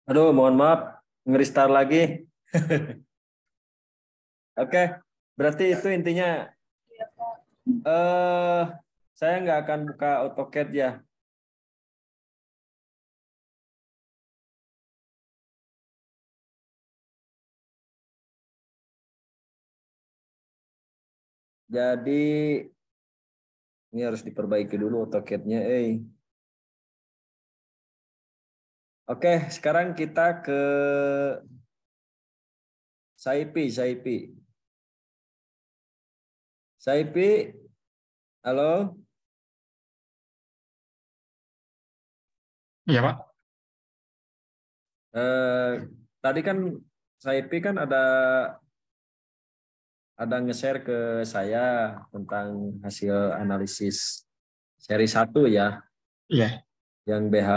Aduh, mohon maaf, nge-restart lagi. Oke, berarti itu intinya eh saya nggak akan buka AutoCAD ya. Jadi ini harus diperbaiki dulu AutoCAD-nya. Oke, sekarang kita ke Saipi. Saipi, halo. Iya, Pak. Eh, Tadi kan Saipi kan ada nge-share ke saya tentang hasil analisis seri 1 ya, Iya. yang BH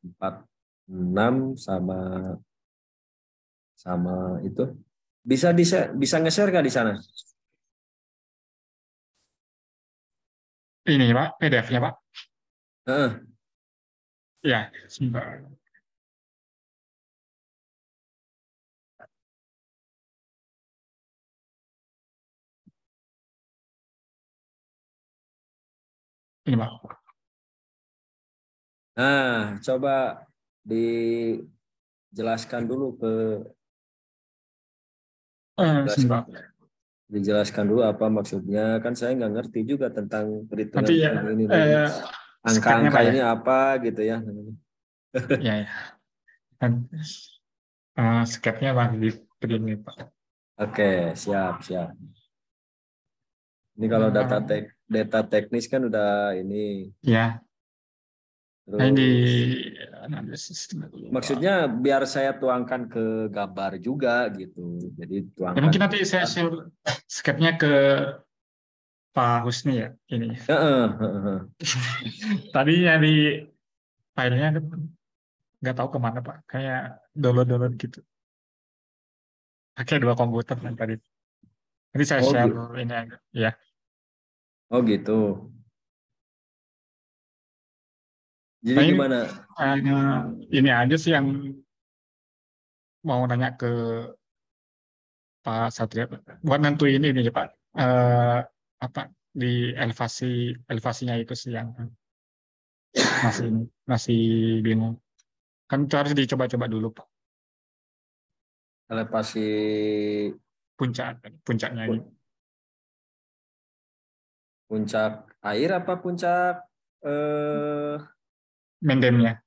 46 sama sama itu. Bisa nge-share nggak di sana? Ini, Pak, PDF-nya, Pak. Heeh. Iya, sebentar. Ini, Pak. Nah, coba dijelaskan dulu Sebentar. dijelaskan dulu apa maksudnya. Kan saya nggak ngerti juga tentang Nanti perhitungan ya, ini. sketnya, Angka-angka Pak, ya. ini apa gitu ya. Iya, ya. Dan, sketnya Pak di begini, Pak. Oke, siap, siap. Ini kalau Eh, data teknis kan udah ini. ya, nah ini di Terus analisis dulu, Pak. maksudnya biar saya tuangkan ke gambar juga gitu. Jadi Ya, tuangkan mungkin ke nanti saya gambar. share sketnya ke Pak Husni ya, ini. Heeh, heeh. Tadinya di filenya nggak tahu kemana, Pak. Kayak download-download gitu. Pakai dua komputer kan tadi. Nanti saya Oh share gitu. ini aja. Ya. Oh gitu. Jadi Nah gimana? ini aja sih yang mau nanya ke Pak Satria, Pak. Buat nentuin ini ya Pak, apa di elevasinya itu sih yang masih masih bingung. Kan itu harus dicoba-coba dulu Pak. Elevasi Puncaknya ini, pu- puncak air apa puncak eh mendemnya.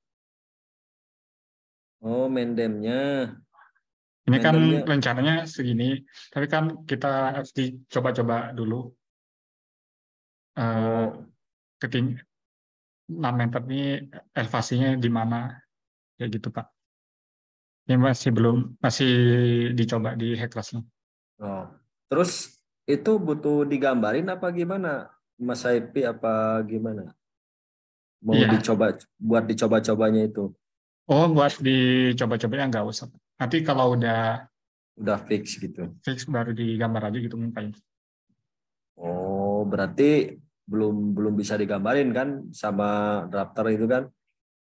oh mendemnya. Ini kan Mendemnya. rencananya segini, tapi kan kita harus dicoba-coba dulu eh, Oh, keting 6 meter ini elevasinya di mana, kayak gitu Pak. Ini masih dicoba di Heklasnya. oh. Terus itu butuh digambarin apa gimana? Mas Saipi apa gimana? Mau Iya. dicoba buat dicoba-cobanya itu. Oh, buat dicoba-cobanya nggak usah. Nanti kalau udah Udah fix gitu. fix baru digambar aja gitu mukanya. Oh, berarti belum belum bisa digambarin kan sama drafter itu kan?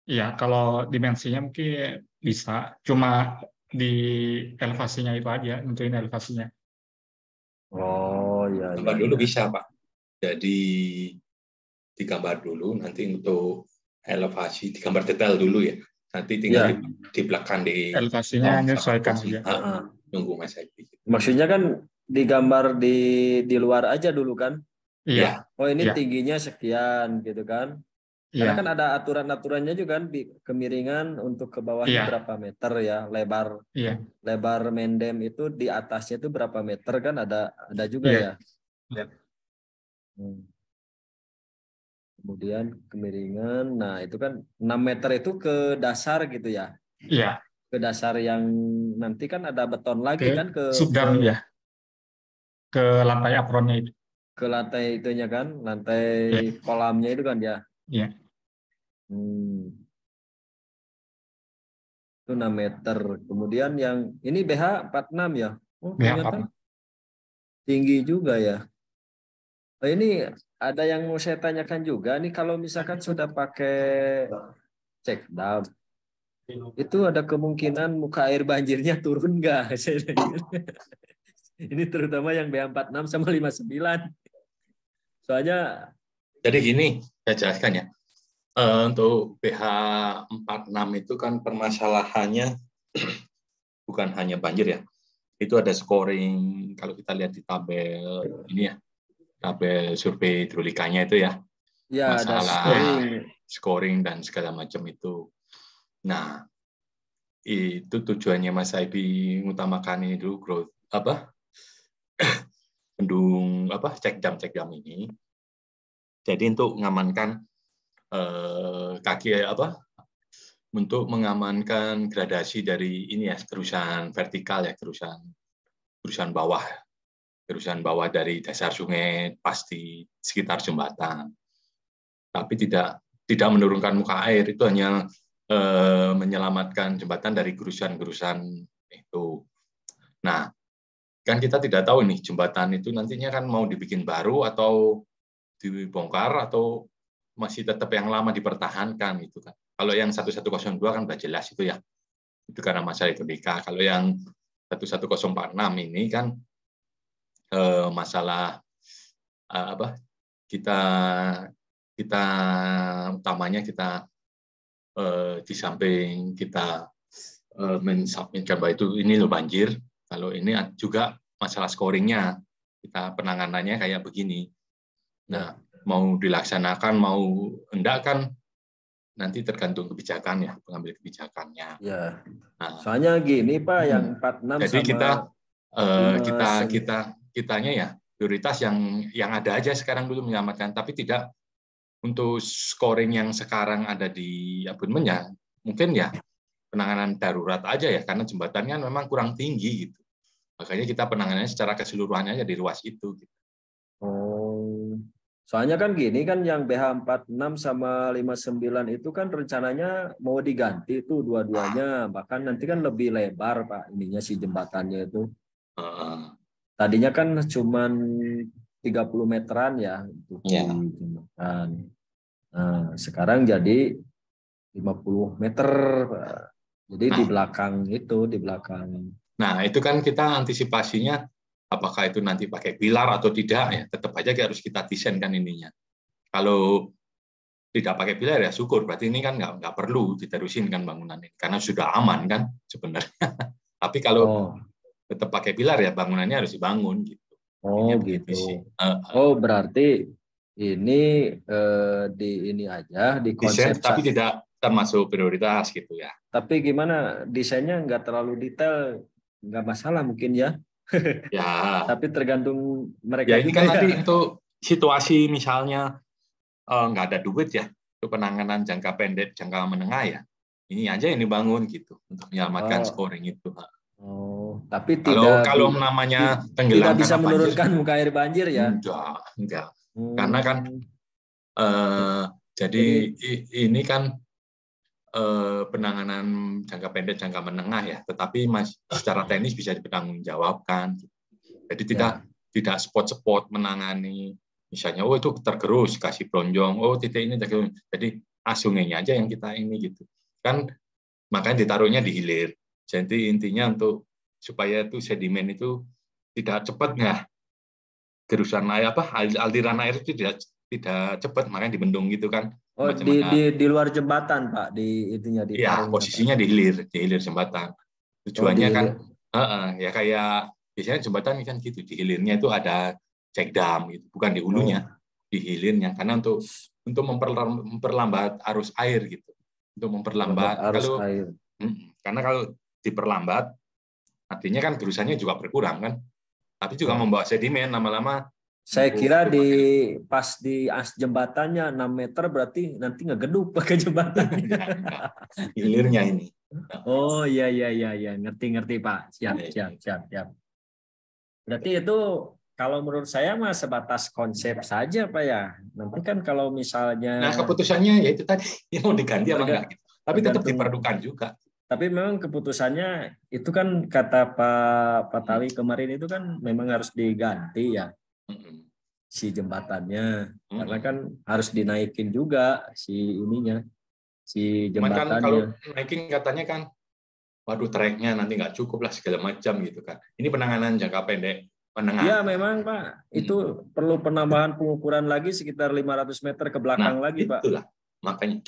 Iya, kalau dimensinya mungkin bisa. Cuma di elevasinya itu aja, nentuin elevasinya. Oh, iya iya Gambar dulu iya. bisa, Pak. Jadi digambar dulu, nanti untuk elevasi digambar detail dulu ya. Nanti tinggal Iya, di belakang di Elevasinya norm sama menyesuaikan kursi. aja. Nunggu Mas Happy. maksudnya kan digambar di luar aja dulu kan? Iya, Oh, ini iya, tingginya sekian gitu kan? Karena kan iya, ada aturan-aturannya juga kan, kemiringan untuk ke bawahnya iya, berapa meter ya, lebar iya, lebar mendem itu di atasnya itu berapa meter kan ada juga iya, ya. iya, Hmm. Kemudian kemiringan, nah itu kan 6 meter itu ke dasar gitu ya. iya. Ke dasar yang nanti kan ada beton lagi Ke kan ke subdam ya, ke lantai apronnya itu. ke lantai itunya kan, lantai Iya, kolamnya itu kan ya. iya, Hmm. Itu 6 meter. Kemudian yang ini BH 46 ya. Oh, ternyata BH4. tinggi juga ya. Oh, ini ada yang mau saya tanyakan juga nih, kalau misalkan sudah pakai check dam, itu ada kemungkinan muka air banjirnya turun nggak? Ini terutama yang B46 sama 59. Soalnya Jadi gini, saya jelaskan ya. Untuk BH46 itu kan permasalahannya bukan hanya banjir ya. Itu ada scoring, kalau kita lihat di tabel ini ya, tabel survei hidrolikanya itu ya, ya ada masalah scoring. scoring dan segala macam itu. Nah, itu tujuannya Mas Aibi mengutamakan ini dulu growth bendung cek dam ini. Jadi untuk mengamankan untuk mengamankan gradasi dari ini ya, kerusahan vertikal ya, kerusahan bawah dari dasar sungai pasti sekitar jembatan. Tapi tidak menurunkan muka air, itu hanya menyelamatkan jembatan dari gerusan-gerusan itu. Nah, kan kita tidak tahu nih jembatan itu nantinya kan mau dibikin baru atau dibongkar atau masih tetap yang lama dipertahankan itu kan. Kalau yang 1102 kan udah jelas itu ya. Itu karena masalah hidrolika. Kalau yang 11046 ini kan masalah kita utamanya kita di samping kita mensubmitkan bahwa ini loh banjir. Kalau ini juga masalah scoringnya, kita penanganannya kayak begini. Nah, mau dilaksanakan, mau enggak kan nanti tergantung kebijakan ya, pengambil kebijakannya. Ya. Nah, Soalnya gini Pak, yang 46 jadi sama kitanya ya prioritas yang ada aja sekarang dulu menyelamatkan, tapi tidak untuk scoring yang sekarang ada di abonmen ya, mungkin ya penanganan darurat aja ya, karena jembatannya memang kurang tinggi gitu. Makanya kita penanganannya secara keseluruhannya aja di ruas itu. Gitu. Oh, soalnya kan gini kan yang BH46 sama 59 itu kan rencananya mau diganti tuh dua-duanya, bahkan nanti kan lebih lebar Pak ininya si jembatannya itu. Tadinya kan cuman 30 meteran ya untuk di jembatan. Nah, sekarang jadi 50 meter Pak. Jadi di belakang itu, di belakang. Nah, itu kan kita antisipasinya apakah itu nanti pakai pilar atau tidak ya, tetap aja harus kita desain kan ininya. Kalau tidak pakai pilar ya syukur, berarti ini kan nggak perlu diterusin kan bangunan ini, karena sudah aman kan sebenarnya. Tapi kalau tetap pakai pilar ya bangunannya harus dibangun gitu. Oh gitu. Oh berarti ini di aja di konsep tapi tidak termasuk prioritas gitu ya. Tapi gimana desainnya nggak terlalu detail, nggak masalah mungkin ya. Ya. Tapi tergantung mereka ya ini juga kan ya. Nanti untuk situasi misalnya nggak ada duit ya untuk penanganan jangka pendek, jangka menengah ya. Ini aja yang dibangun gitu untuk menyelamatkan scoring itu. Oh, tapi kalau namanya tenggelam tidak bisa karena menurunkan muka air banjir ya? Enggak. Karena kan jadi ini kan penanganan jangka pendek, jangka menengah ya, tetapi secara teknis bisa dipertanggungjawabkan. Jadi tidak spot-spot menangani, misalnya itu tergerus kasih bronjong, titik ini tergerus. Jadi sungainya aja yang kita ini gitu. Kan makanya ditaruhnya di hilir. Jadi intinya untuk supaya itu sedimen itu tidak cepat gerusan air aliran air itu tidak cepat, makanya dibendung gitu kan. Oh, di luar jembatan Pak, di itunya di ya posisinya di hilir jembatan. Tujuannya kan ya kayak biasanya jembatan kan gitu, di hilirnya itu ada cek dam gitu, bukan di hulunya, di hilirnya, karena untuk memperlambat arus air gitu, untuk memperlambat karena kalau diperlambat artinya kan gerusannya juga berkurang kan, tapi juga membawa sedimen lama-lama. Saya kira pas di jembatannya 6 meter berarti nanti ngegeduk pakai jembatannya. Hilirnya ini. Oh iya ngerti Pak. Siap. Berarti itu kalau menurut saya mah sebatas konsep saja Pak ya. Nanti kan kalau misalnya keputusannya ya itu tadi mau diganti apa enggak gitu. Tapi tetap diperlukan juga. Tapi memang keputusannya itu kan kata Pak Tawi kemarin itu kan memang harus diganti ya. Si jembatannya karena kan harus dinaikin juga si ininya si Cuman kan kalau jembatannya. naikin katanya kan, waduh treknya nanti nggak cukup lah segala macam gitu kan. Ini penanganan jangka pendek, menengah. Ya memang Pak, itu perlu penambahan pengukuran lagi sekitar 500 meter ke belakang Nah, lagi Pak. itulah makanya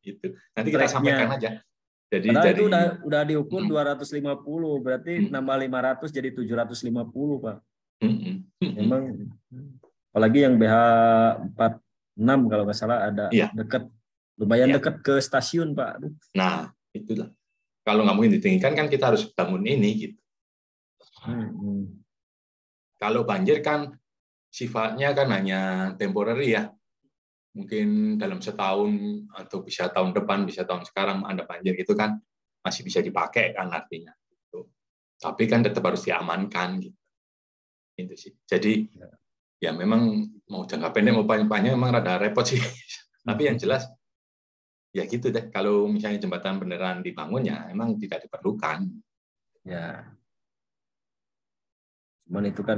itu. Nanti kita sampaikan Treknya. aja. Jadi Padahal dari itu udah diukur 250, berarti nambah 500 jadi 750 Pak. Memang apalagi yang BH 46 kalau nggak salah ada Iya. lumayan Iya. dekat ke stasiun Pak. Aduh. Nah, itulah. Kalau nggak mungkin ditinggikan kan kita harus bangun ini gitu. Kalau banjir kan sifatnya kan hanya temporary ya. Mungkin dalam setahun atau bisa tahun depan, bisa tahun sekarang ada banjir gitu kan masih bisa dipakai kan artinya. Gitu. Tapi kan tetap harus diamankan gitu. Itu sih. Jadi ya memang mau jangka pendek mau panjang memang rada repot sih. Tapi yang jelas ya gitu deh. Kalau misalnya jembatan beneran dibangun ya emang tidak diperlukan. Ya. Cuman itu kan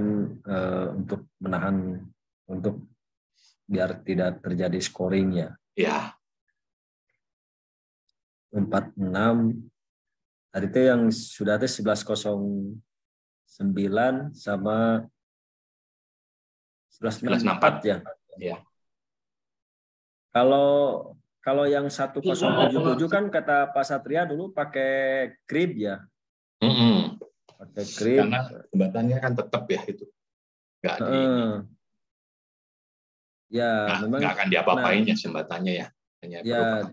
untuk menahan, untuk biar tidak terjadi scoring ya. Ya. 46 tadi itu yang sudah ada 1109 sama 1164 ya. Ya. Kalau yang 1077 kan kata Pak Satria dulu pakai krib ya. Pakai krib. Karena jembatannya kan tetap ya itu. Nggak di ya memang nggak akan diapa-apain ya jembatannya ya. Hanya ya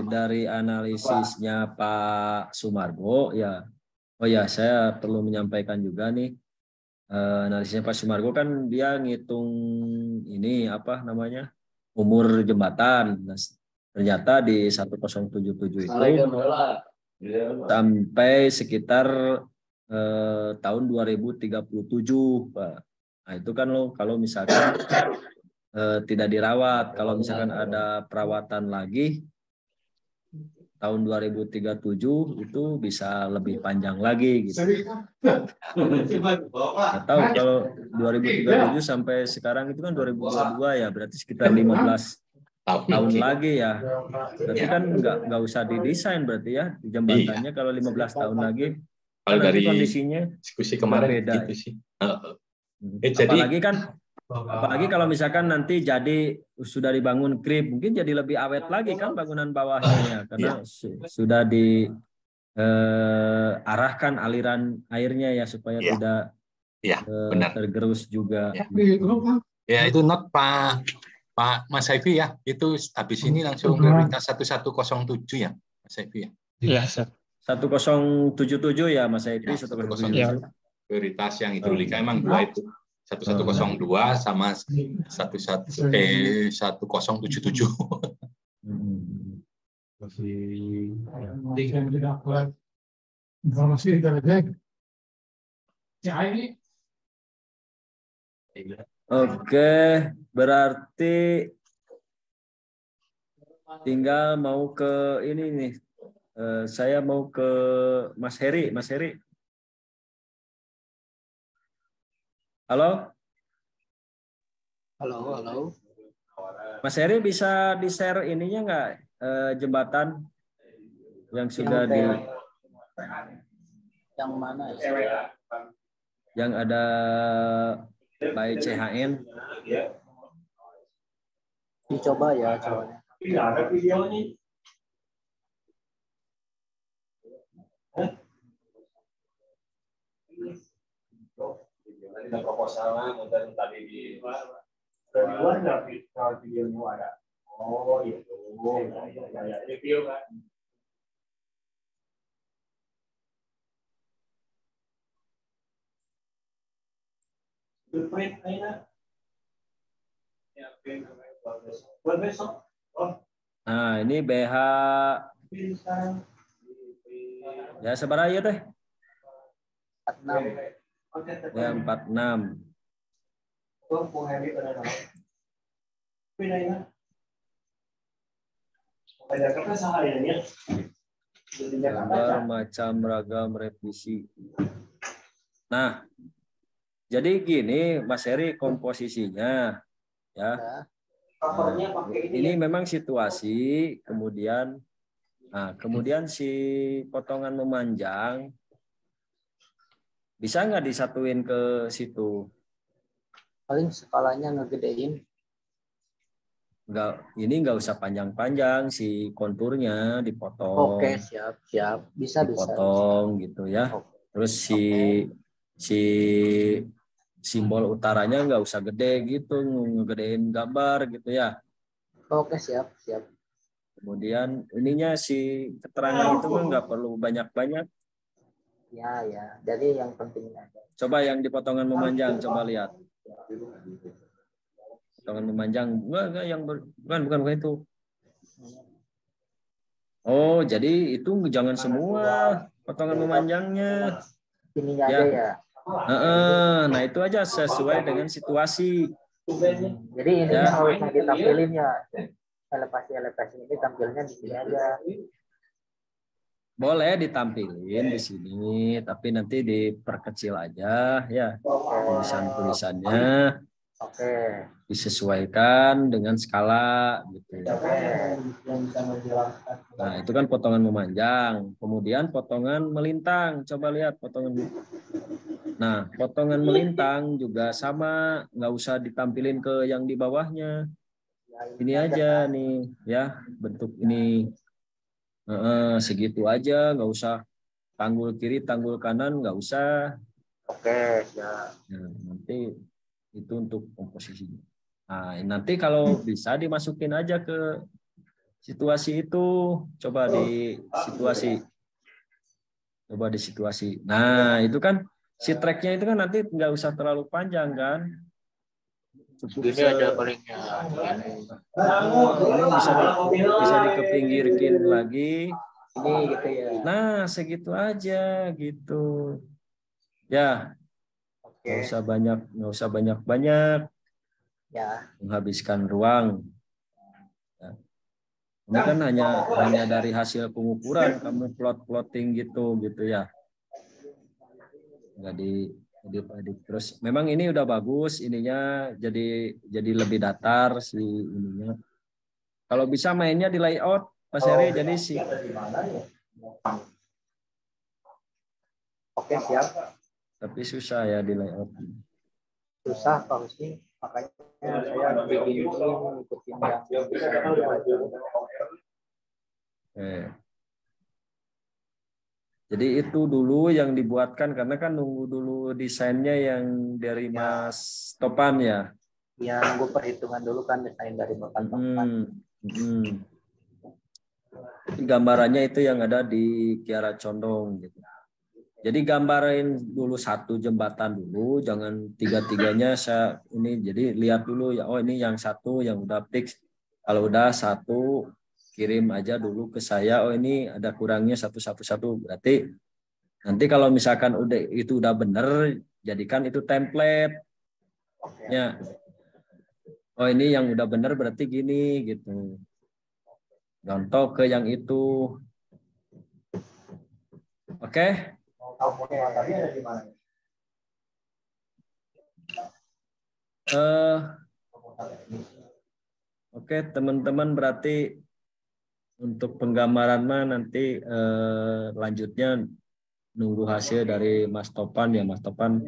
dari analisisnya Pak Sumargo ya. Oh ya, saya perlu menyampaikan juga nih, analisisnya Pak Sumargo kan dia ngitung ini apa namanya umur jembatan. Nah, ternyata di 1077 itu sampai sekitar tahun 2037, Pak. Nah itu kan lo kalau misalkan tidak dirawat, kalau misalkan ada perawatan lagi tahun 2037 itu bisa lebih panjang lagi gitu. Nggak tahu kalau 2037 sampai sekarang itu kan 2022 ya, berarti sekitar 15 tahun lagi ya. Berarti kan nggak usah didesain berarti ya jembatannya kalau 15 tahun lagi. Kalau Kan nanti dari kondisinya diskusi kemarin beda gitu ya. sih. Apalagi kalau misalkan nanti jadi sudah dibangun krib, mungkin jadi lebih awet lagi kan bangunan bawahnya ya, karena sudah diarahkan aliran airnya ya supaya tidak tergerus juga. Ya itu not Pak Mas Haifi ya, itu habis ini langsung prioritas 1107 ya Mas Haifi ya. Iya, 1077 ya Mas Haifi, 1077. Prioritas yang hidrolika emang dua itu. 1102 sama 1077. Informasi dari Oke, berarti tinggal mau ke ini nih. Saya mau ke Mas Heri. Mas Heri. Halo? Halo. Mas Heri bisa di-share ininya nggak jembatan yang sudah yang mana ya? Yang ada by CHN. Dicoba ya soalnya. Tidak ada videonya. Dengan proposalnya kemudian tadi di luar nggak videonya ada. Oh itu ya review kan. Print aja. Ya print buat besok. Nah ini BH ya seberapa ya teh? 46. Ya 46. Gambar macam ragam revisi. Nah, jadi gini Mas Heri komposisinya ya. Covernya pakai Ini memang situasi, kemudian si potongan memanjang bisa nggak disatuin ke situ? Paling skalanya ngegedein. Nggak usah panjang-panjang, si konturnya dipotong. Oke, siap. Bisa. Dipotong gitu ya. Oke. Terus si simbol utaranya nggak usah gede gitu, ngegedein gambar gitu ya. Oke, siap. Kemudian ininya si keterangan itu mah nggak perlu banyak-banyak. Ya. Jadi yang penting aja. Coba yang di potongan memanjang, coba lihat. Potongan memanjang, enggak yang bukan itu. Oh, jadi itu jangan semua potongan memanjangnya. Ininya Ya. aja ya. Nah itu aja sesuai dengan situasi. Jadi ininya Ya. harusnya ditampilin ya. Elevasi ini tampilnya di sini aja. Boleh ditampilin di sini, tapi nanti diperkecil aja ya. Tulisan-tulisannya Oke. disesuaikan dengan skala gitu. Nah, itu kan potongan memanjang. Kemudian potongan melintang. Coba lihat potongan. Nah, potongan melintang juga sama, nggak usah ditampilin ke yang di bawahnya. Ini aja nih, ya, bentuk ini. Segitu aja, nggak usah tanggul kiri, tanggul kanan, nggak usah. Oke, ya. Nah, nanti itu untuk komposisinya. Nah, nanti kalau bisa dimasukin aja ke situasi itu. Coba di situasi. Nah, itu kan si tracknya itu kan nanti nggak usah terlalu panjang kan. Cukup Ini aja palingnya. ini bisa dikepinggirkan lagi. Ini gitu ya. Nah, segitu aja gitu. Ya, Oke. nggak usah banyak Ya. menghabiskan ruang. Ya. Ini kan hanya dari hasil pengukuran kamu plotting gitu ya. Nggak di terus. Memang ini udah bagus ininya jadi lebih datar si ininya. Kalau bisa mainnya di layout Mas Heri jadi sih. Oke, siap. Tapi susah ya di layout. Susah Pak Husni, makanya saya bikin ikutin yang bisa. Jadi itu dulu yang dibuatkan karena kan nunggu dulu desainnya yang dari Mas Topan ya. Ya, nunggu perhitungan dulu kan desain dari Bapak Topan. Gambarannya itu yang ada di Kiara Condong gitu. Jadi gambarin dulu satu jembatan dulu, jangan tiga-tiganya ini. Jadi lihat dulu ya, oh ini yang satu yang udah fix. Kalau udah satu kirim aja dulu ke saya. Oh ini ada kurangnya satu. Berarti nanti kalau misalkan itu udah bener, jadikan itu template. Ya. Oh ini yang udah bener berarti gini gitu. Contoh ke yang itu. Oke. Oke, teman-teman, berarti untuk penggambaran mah nanti lanjutnya nunggu hasil dari Mas Topan ya. Mas Topan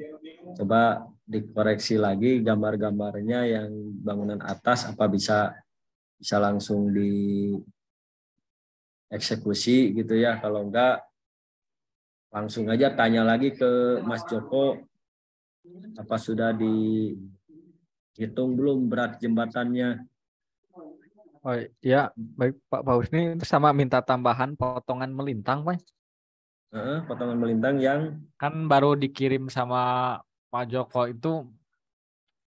coba dikoreksi lagi gambar-gambarnya yang bangunan atas apa bisa langsung dieksekusi gitu ya. Kalau enggak langsung aja tanya lagi ke Mas Joko, apa sudah dihitung belum berat jembatannya? Oh iya, baik Pak Husni, itu sama minta tambahan potongan melintang, Pak. Potongan melintang yang Kan baru dikirim sama Pak Joko itu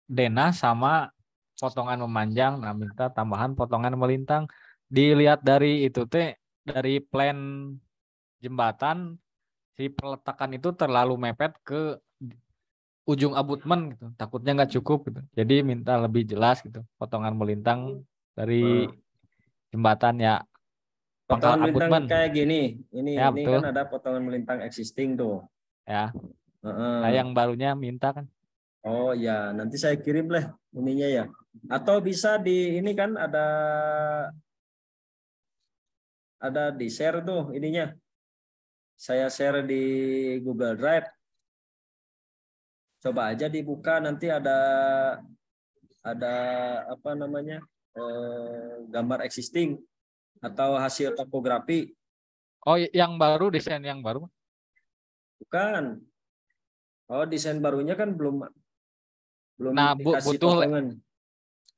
denah sama potongan memanjang, nah minta tambahan potongan melintang. Dilihat dari itu dari plan jembatan, si peletakan itu terlalu mepet ke ujung abutmen gitu. Takutnya nggak cukup gitu. Jadi minta lebih jelas gitu, potongan melintang dari jembatan ya. Pangkal potongan melintang abutmen. kayak gini. Ya, Ini betul. kan ada potongan melintang existing tuh. Ya. Nah, yang barunya minta kan. Oh ya, nanti saya kirim lah ininya ya. Atau bisa di ini kan ada di share tuh ininya. Saya share di Google Drive. Coba aja dibuka nanti ada apa namanya? Gambar existing atau hasil topografi. Oh, yang baru, desain yang baru. Bukan. Oh, desain barunya kan belum Nah, dikasih butuh potongan.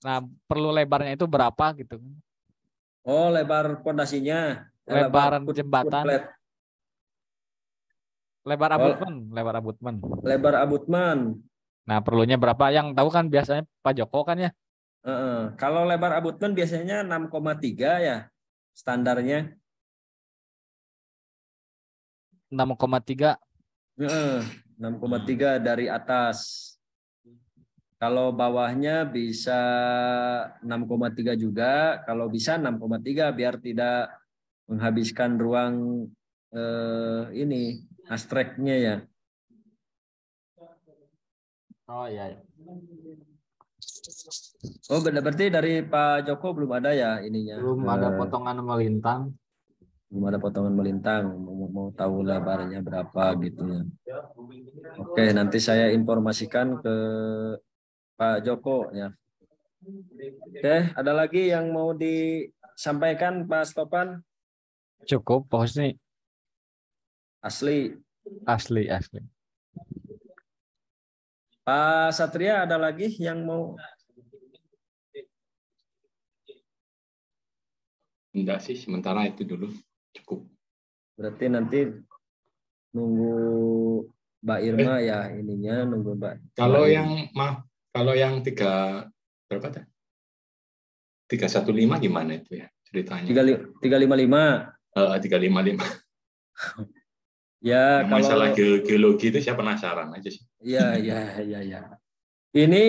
nah perlu lebarnya itu berapa gitu. Oh, lebar pondasinya. Lebar Lebaran jembatan, footplate. lebar Oh, abutmen. lebar abutmen. Nah, perlunya berapa? Yang tahu kan biasanya Pak Joko kan ya, Kalau lebar abutmen biasanya 6,3 ya standarnya. 6,3. 6,3 dari atas. Kalau bawahnya bisa 6,3 juga. Kalau bisa 6,3 biar tidak menghabiskan ruang ini astreknya ya. Oh iya. Oh, berarti dari Pak Joko belum ada ya ininya. Belum ada potongan melintang. Belum ada potongan melintang. Mau tahu lebarnya berapa gitu ya. Oke, nanti saya informasikan ke Pak Joko ya. Oke, ada lagi yang mau disampaikan Pak Stopan? Cukup, pokoknya Asli. asli. Pak Satria ada lagi yang mau? Enggak sih, sementara itu dulu cukup. Berarti nanti nunggu Mbak Irma ya ininya, nunggu Mbak. Kalau Mbak yang kalau yang 315 gimana itu ya ceritanya? 355. 355. Ya, Yang kalau masalah geologi itu saya penasaran aja sih. ya. Ini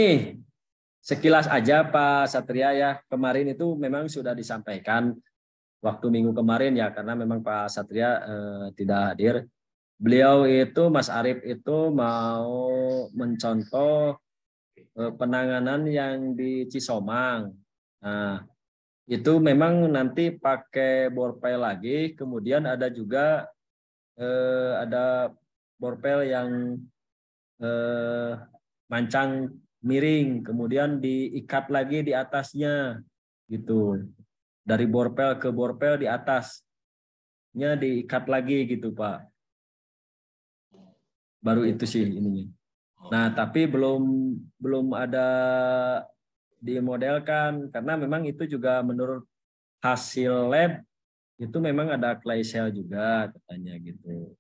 sekilas aja Pak Satria ya. Kemarin itu memang sudah disampaikan waktu minggu kemarin ya, karena memang Pak Satria tidak hadir. Beliau itu, Mas Arief itu mau mencontoh penanganan yang di Cisomang. Nah, itu memang nanti pakai borpel lagi, kemudian ada juga ada borpel yang mancang miring, kemudian diikat lagi di atasnya gitu. Dari borpel ke borpel di atasnya diikat lagi gitu, Pak. Baru itu sih ininya. Nah, tapi belum ada dimodelkan karena memang itu juga menurut hasil lab itu memang ada clay shell juga katanya gitu.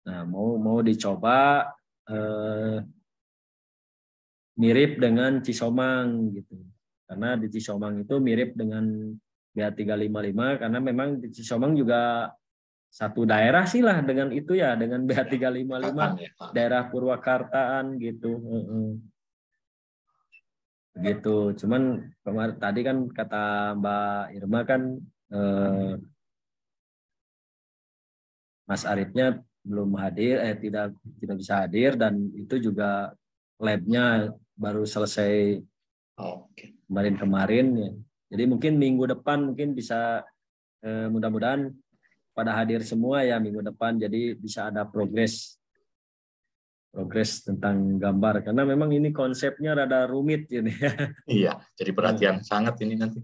Nah, mau dicoba mirip dengan Cisomang gitu. Karena di Cisomang itu mirip dengan BH355 karena memang di Cisomang juga satu daerah sih lah dengan itu ya, dengan BH355 daerah Purwakartaan gitu. Gitu. Cuman kemarin tadi kan kata Mbak Irma kan Mas Ariefnya belum hadir, tidak bisa hadir dan itu juga labnya baru selesai kemarin ya. Jadi mungkin minggu depan mungkin bisa mudah-mudahan pada hadir semua ya minggu depan, jadi bisa ada progres tentang gambar karena memang ini konsepnya rada rumit ini. Iya, jadi perhatian sangat ini nanti.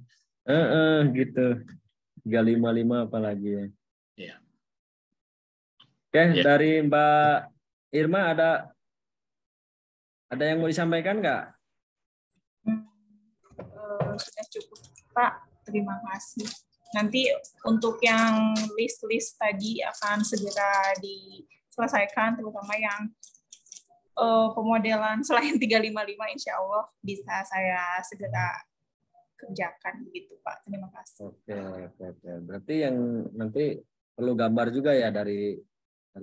Gitu. 355 apalagi ya. Iya. Oke, dari Mbak Irma ada yang mau disampaikan nggak? Sudah cukup, Pak. Terima kasih. Nanti untuk yang list-list tadi akan segera diselesaikan, terutama yang pemodelan selain 355 insya Allah bisa saya segera kerjakan begitu, Pak. Terima kasih. Oke. Berarti yang nanti perlu gambar juga ya dari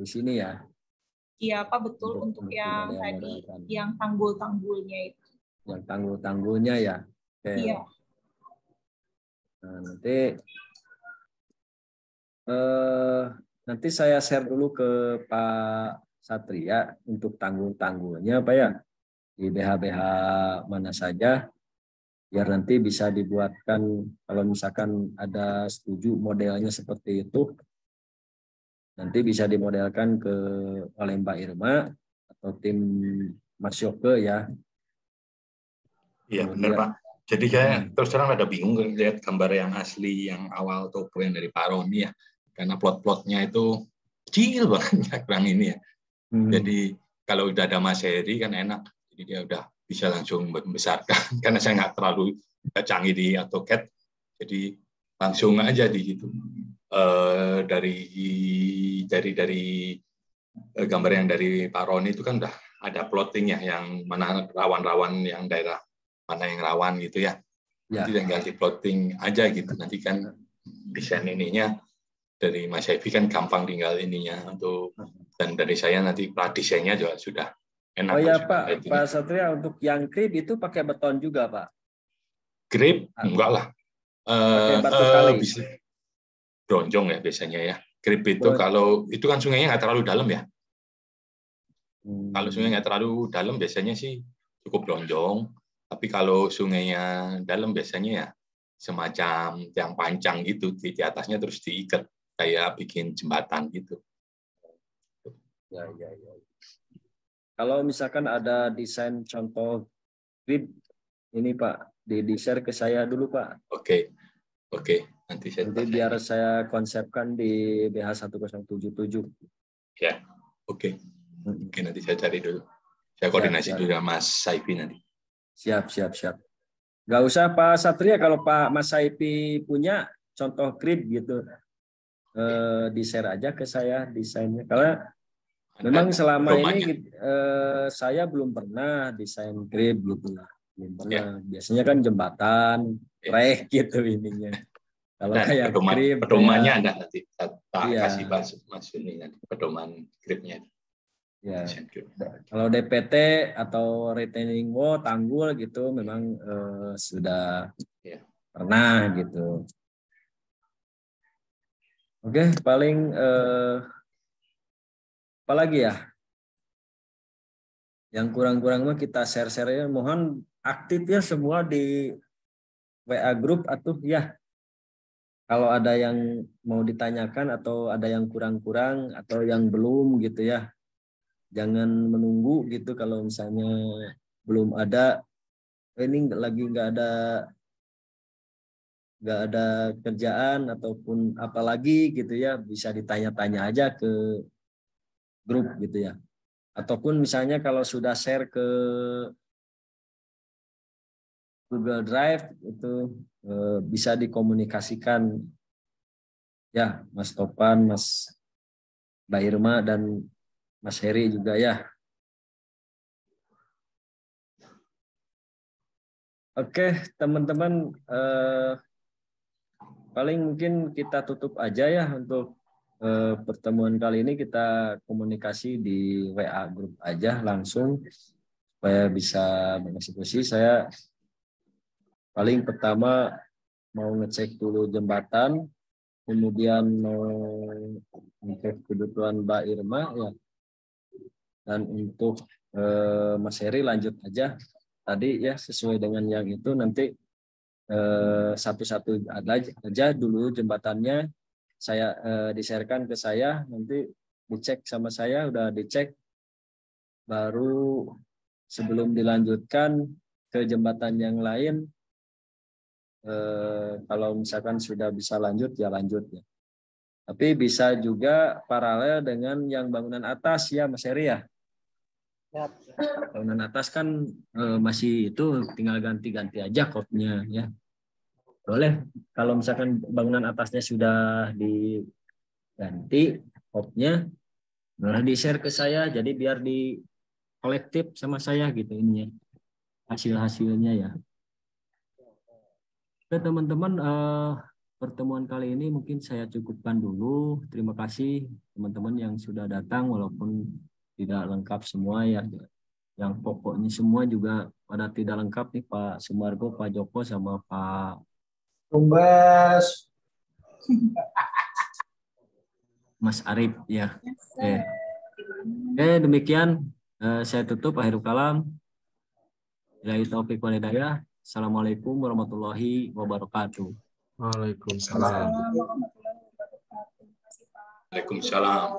sini ya. Iya, Pak, betul untuk yang tadi yang tanggul-tanggulnya itu. Yang tanggul-tanggulnya ya. Oke. Iya. Nah, nanti saya share dulu ke Pak Satria untuk tanggul-tanggulnya Pak ya. di BH-BH mana saja, biar nanti bisa dibuatkan kalau misalkan ada setuju modelnya seperti itu, nanti bisa dimodelkan oleh Mbak Irma atau tim Mas Yoke ya. Iya benar Pak. Jadi saya terus terang ada bingung lihat gambar yang asli yang awal toko yang dari Pak Roni ya, karena plot-plotnya itu kecil banget kurang ini ya. Jadi kalau udah ada Mas Heri kan enak, jadi dia udah bisa langsung membesarkan karena saya nggak terlalu canggih di AutoCAD, jadi langsung aja di gitu. Dari gambar yang dari Pak Roni itu kan udah ada plottingnya yang mana rawan-rawan yang daerah mana yang rawan gitu ya. Nanti tinggal di plotting aja gitu. Nanti kan desain ininya dari Mas Evi kan gampang tinggal ininya untuk, dan dari saya nanti pradesainnya juga sudah enak. Oh ya Pak, Pak Satria, untuk yang grip itu pakai beton juga Pak? Grip enggak lah. Pakai batu kali. Bisa bronjong ya biasanya ya. Grip itu kalau itu kan sungainya nggak terlalu dalam ya. Kalau sungai nggak terlalu dalam biasanya sih cukup bronjong. Tapi kalau sungainya dalam biasanya ya semacam yang panjang gitu, di atasnya terus diikat kayak bikin jembatan gitu. Ya. Kalau misalkan ada desain contoh grip ini Pak, di-share ke saya dulu Pak. Oke. Nanti biar saya konsepkan di BH1077. Ya, oke. Nanti saya cari dulu. Saya koordinasi dulu sama Mas Saifi nanti. Siap. Nggak usah Pak Satria, kalau Pak Mas Saifi punya contoh grip gitu, di-share aja ke saya desainnya. Karena memang selama ini saya belum pernah desain grip gitu. Belum pernah. Biasanya kan jembatan, rek gitu ininya. Kalau kayak grip, pedomannya ada nanti. Kasih Mas ini nanti pedoman gripnya. Ya, kalau DPT atau retaining wall, tanggul gitu memang sudah pernah gitu. Oke, paling apa lagi ya? Yang kurang-kurang mah kita share-share ya. Mohon aktif ya semua di WA group atau ya. Kalau ada yang mau ditanyakan atau ada yang kurang-kurang atau yang belum gitu ya. Jangan menunggu gitu kalau misalnya belum ada, ini lagi nggak ada kerjaan ataupun apalagi gitu ya, bisa ditanya-tanya aja ke grup gitu ya. Ataupun misalnya kalau sudah share ke Google Drive itu bisa dikomunikasikan ya Mas Topan, Mas Mbak Irma dan Mas Heri juga ya. Oke, teman-teman, paling mungkin kita tutup aja ya untuk pertemuan kali ini. Kita komunikasi di WA grup aja langsung supaya bisa mengeksekusi. Saya paling pertama mau ngecek dulu jembatan, kemudian mau ngecek kebutuhan Mbak Irma ya. Dan untuk Mas Heri lanjut aja tadi ya, sesuai dengan yang itu nanti satu-satu aja dulu jembatannya saya di-sharekan ke saya, nanti dicek sama saya, udah dicek baru sebelum dilanjutkan ke jembatan yang lain, kalau misalkan sudah bisa lanjut ya lanjut ya. Tapi bisa juga paralel dengan yang bangunan atas ya Mas Heri ya. Bangunan atas kan masih itu tinggal ganti-ganti aja kopnya ya. Boleh kalau misalkan bangunan atasnya sudah diganti kopnya, boleh di-share ke saya jadi biar di kolektif sama saya gitu ininya hasil-hasilnya ya. Oke teman-teman, pertemuan kali ini mungkin saya cukupkan dulu. Terima kasih teman-teman yang sudah datang walaupun tidak lengkap semua ya. Yang pokoknya semua juga pada tidak lengkap nih, Pak Sumargo, Pak Joko sama Pak Tumbas. Mas Arif ya. Oke, demikian saya tutup akhirul kalam. Billahi taufiq wal hidayah. Assalamualaikum warahmatullahi wabarakatuh. Waalaikumsalam. Assalamualaikum warahmatullahi wabarakatuh. Terima kasih, Pak. Waalaikumsalam.